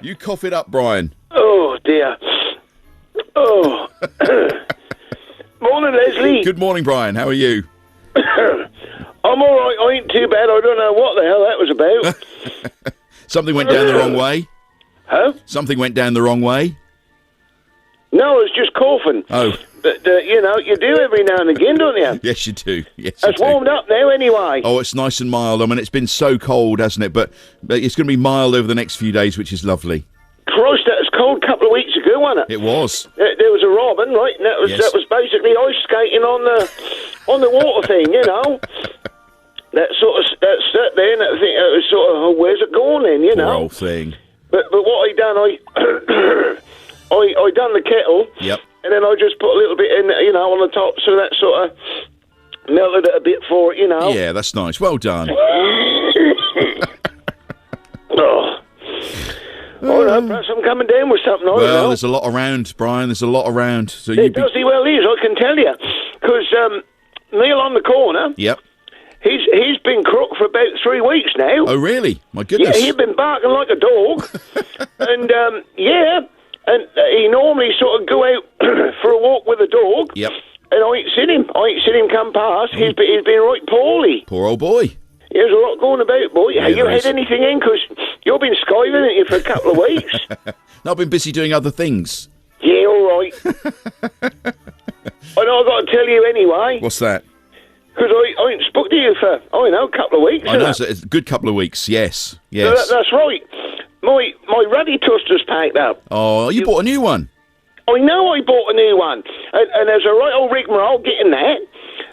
You cough it up, Brian. Oh, dear. Oh. Morning, Leslie. Good morning, Brian. How are you? I'm all right. I ain't too bad. I don't know what the hell that was about. Something went down the wrong way? Huh? Something went down the wrong way? No, it's just coughing. Oh. But, you do every now and again, don't you? Yes, you do. Yes, It's warmed up now anyway. Oh, it's nice and mild. I mean, it's been so cold, hasn't it? But it's going to be mild over the next few days, which is lovely. Christ, that was cold a couple of weeks ago, wasn't it? It was. There was a robin, right? And that was basically ice skating on the water thing, you know. That sat there, and I think it was sort of, where's it going then, you know? Poor old thing. But what I done, I done the kettle. Yep. And then I just put a little bit in, you know, on the top, so that sort of melted it a bit for it, you know. Yeah, that's nice. Well done. Oh. Oh, no, perhaps I'm coming down with something. Well, there's a lot around, Brian. There's a lot around. So it does he well is, I can tell you. Because Neil on the corner, Yep. he's been crook for about 3 weeks now. Oh, really? My goodness. Yeah, he's been barking like a dog. And, and he normally sort of go out for a walk with a dog. Yep. And I ain't seen him come past. He's been right poorly. Poor old boy. There's a lot going about, boy. Yeah, Have you there had is. anything in? Because you've been skiving, haven't you, for a couple of weeks? No, I've been busy doing other things. Yeah, all right. I know I've got to tell you anyway. What's that? Because I ain't spoke to you for, a couple of weeks. I know, it's a good couple of weeks. Yes. So Yes. that's right. My ruddy toaster's packed up. Oh, you bought a new one. I know I bought a new one. And there's a right old rigmarole getting that.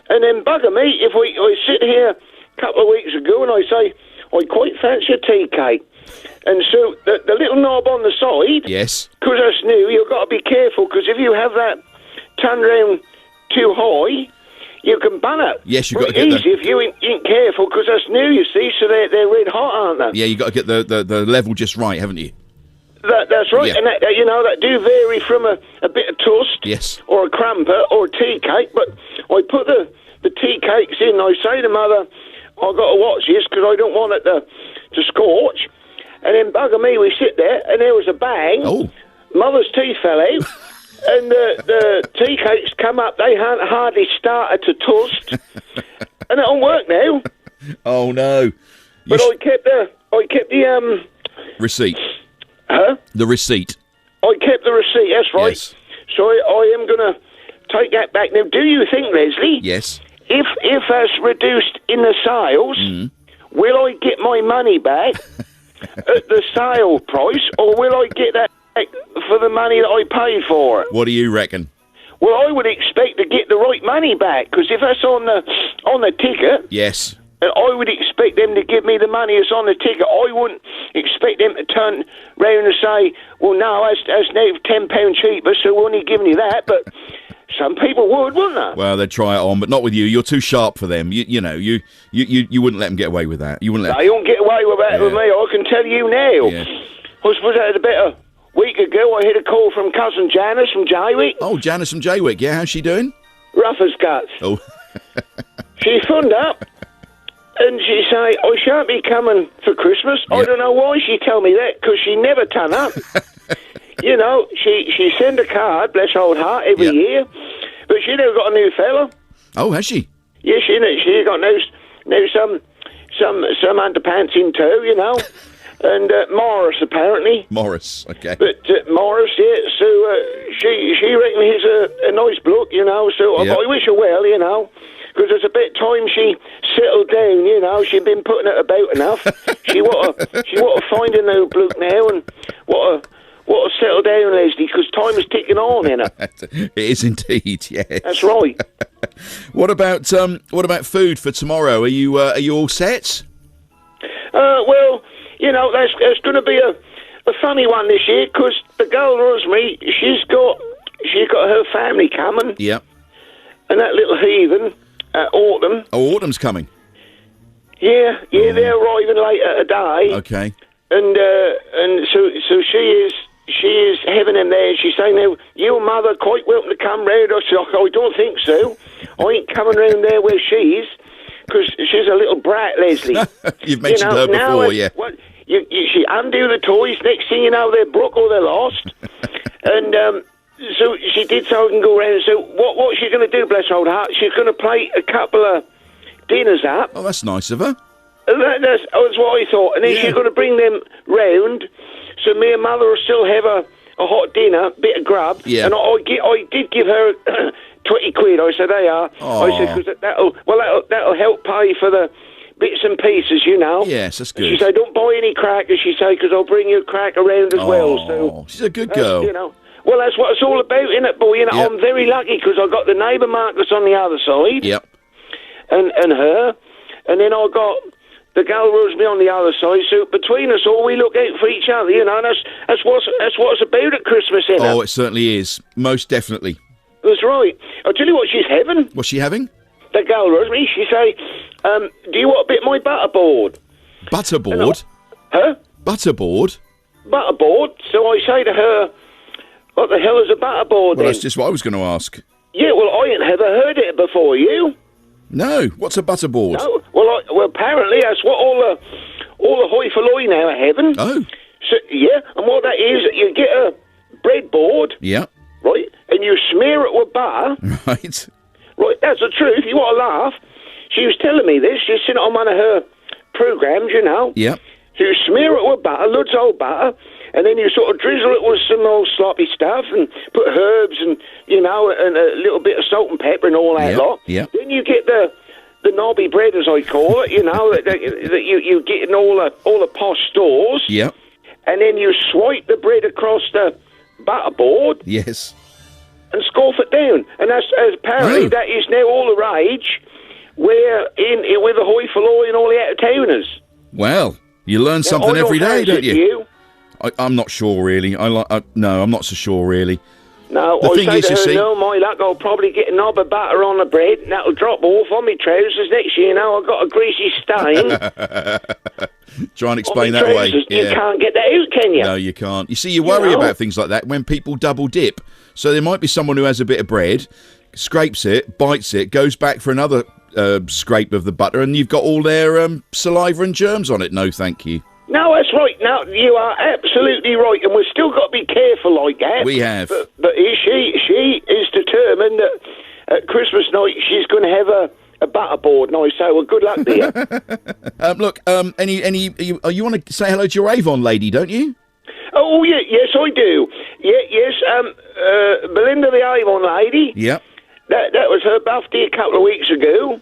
And then bugger me, if I sit here a couple of weeks ago and I say, I quite fancy a tea cake. And so the little knob on the side, Yes. because that's new, you've got to be careful, because if you have that turned round too high, you can bun it. Yes, you've got to Pretty get easy if you ain't careful, because that's new, you see, so they're red hot, aren't they? Yeah, you've got to get the level just right, haven't you? That's right, Yeah. and that do vary from a bit of toast, Yes. or a crumpet, or a tea cake, but I put the tea cakes in, I say to Mother, I've got to watch this, because I don't want it to scorch, and then bugger me, we sit there, and there was a bang, Oh. Mother's teeth fell out, and the tea cakes come up, they hadn't hardly started to toast, and it don't work now, Oh, no. but I kept the Receipt. huh? The receipt. I kept the receipt, that's right. Yes. So I am going to take that back. Now, do you think, Leslie, Yes. if that's reduced in the sales, will I get my money back at the sale price, or will I get that back for the money that I paid for it? What do you reckon? Well, I would expect to get the right money back, because if that's on the ticket, Yes. and I would expect them to give me the money that's on the ticket. I wouldn't expect them to turn round and say, well, no, that's now £10 cheaper, so we're only giving you that. But some people would, wouldn't they? Well, they'd try it on, but not with you. You're too sharp for them. You wouldn't let them get away with that. You wouldn't let. They don't get away with that with me, I can tell you now. Yeah. I suppose that about a week ago, I had a call from cousin Janice from Jaywick. Oh, Janice from Jaywick. Yeah, how's she doing? Rough as guts. Oh. She phoned up. And she say, I shan't be coming for Christmas. Yep. I don't know why she tell me that, because she never turn up. You know, she send a card, bless her old heart, every Yep. year. But she never got a new fella. Oh, has she? Yeah, she got now some underpants in tow, you know. And Morris, apparently. Morris. Okay. But Morris, yeah, so she reckon he's a nice bloke, you know, so Yep. I wish her well, you know. Because there's a bit of time she settled down, you know. She'd been putting it about enough. She want to find a new bloke now, and want to settle down, Leslie, because time is ticking on, you know. It is indeed. Yes. That's right. What about food for tomorrow? Are you all set? Well, you know, that's going to be a funny one this year, because the girl Rosemary, she's got her family coming, Yep. and that little heathen. Autumn. Oh, autumn's coming. Yeah, they're arriving later today. Okay. And so she is having him there. She's saying, now, you and Mother quite welcome to come round. I said, I don't think so. I ain't coming round there where she is, because she's a little brat, Leslie. You've mentioned her before, yeah. Well, she undo the toys. Next thing you know, they're broke or they're lost. And so she did so I can go around. So what's she going to do, bless her old heart? She's going to plate a couple of dinners up. Oh, that's nice of her. That's what I thought. And then she's going to bring them round. So me and Mother will still have a hot dinner, bit of grub. Yeah. And I did give her 20 quid. I said, they are. Aww. I said, because that'll help pay for the bits and pieces, you know. Yes, that's good. She said, don't buy any crackers, she said, because I'll bring you a crack around as well. So she's a good girl. you know. Well, that's what it's all about, innit, boy? You know, Yep. I'm very lucky because I got the neighbour Marcus on the other side. Yep. And her. And then I got the girl Rosemary on the other side. So between us all, we look out for each other, you know. And that's what it's about at Christmas, innit? Oh, it certainly is. Most definitely. That's right. I'll tell you what she's having. What's she having? The girl Rosemary, she say, do you want a bit of my butterboard? Butterboard? Huh? Butterboard? Butterboard? So I say to her, what the hell is a butterboard Well, then? that's just what I was going to ask. Yeah, well, I ain't ever heard it before, you? No. What's a butterboard? No. Well, apparently that's what all the hoi polloi now are having. Oh. So, yeah, and what that is, you get a breadboard, Yeah. right, and you smear it with butter. Right. Right, that's the truth. You want to laugh? She was telling me this. She's seen it on one of her programs, you know. Yeah. So you smear it with butter, loads of old butter, and then you sort of drizzle it with some old sloppy stuff and put herbs and, you know, and a little bit of salt and pepper and all that Yeah, lot. yeah. Then you get the knobby bread, as I call it, you know, that you get in all the posh stores. Yeah. And then you swipe the bread across the butterboard Yes. and scoff it down. And that's apparently Oh. that is now all the rage. We're in with the hoi polloi and all the out-of-towners. Well, you learn something I every day, fancy don't it, you? I'm not sure, really. No, I'm not so sure, really. No, The I thing say is, to you her, see- no, my luck, I'll probably get a knob of butter on the bread, and that'll drop off on my trousers next year. You know, I've got a greasy stain. Try and on explain my that way. trousers. You Yeah. can't get that out, can you? No, you can't. You see, you worry know. about things like that when people double dip. So there might be someone who has a bit of bread, scrapes it, bites it, goes back for another scrape of the butter, and you've got all their saliva and germs on it. No, thank you. No, that's right. No, you are absolutely right, and we've still got to be careful like that. We have. But she is determined that at Christmas night she's going to have a butterboard. And I say, well, good luck to you. Look, you want to say hello to your Avon lady, don't you? Oh, yeah, yes, I do. Yeah, yes, Belinda the Avon lady. Yep. That was her birthday a couple of weeks ago.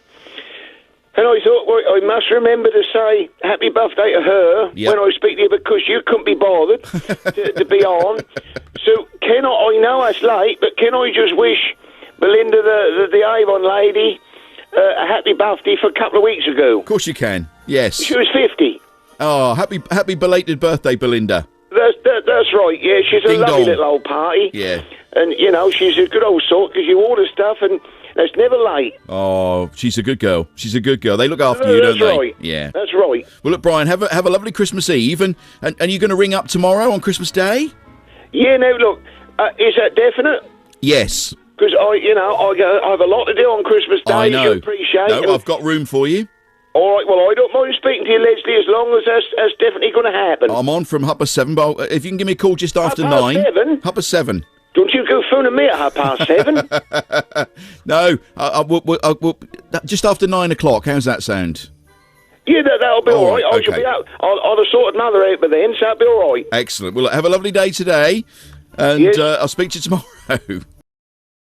And I thought, well, I must remember to say happy birthday to her Yep. when I speak to you because you couldn't be bothered to be on. So can I know it's late, but can I just wish Belinda, the Avon lady, a happy birthday for a couple of weeks ago? Of course you can. Yes. She was 50. Oh, happy belated birthday, Belinda. That's right, yeah. She's a Ding lovely dong. little old party. Yeah. And, you know, she's a good old sort because you order stuff and it's never late. Oh, she's a good girl. She's a good girl. They look after you, don't That's they? right. Yeah. That's right. Well, look, Brian, have a lovely Christmas Eve, and you're going to ring up tomorrow on Christmas Day? Yeah, now, look, is that definite? Yes. Because I have a lot to do on Christmas Day. I know. You appreciate. No, and- I've got room for you. all right. Well, I don't mind speaking to you, Leslie, as long as that's definitely going to happen. I'm on from 7:30, but if you can give me a call just after 9. 7:30? 7:30. Don't you go phoning me at 7:30. No, we'll just after 9 o'clock. How's that sound? Yeah, that'll be All all right. right, I shall okay. be out. I'll have sorted Mother out by then, so that'll be all right. Excellent. Well, have a lovely day today, and Yes. I'll speak to you tomorrow.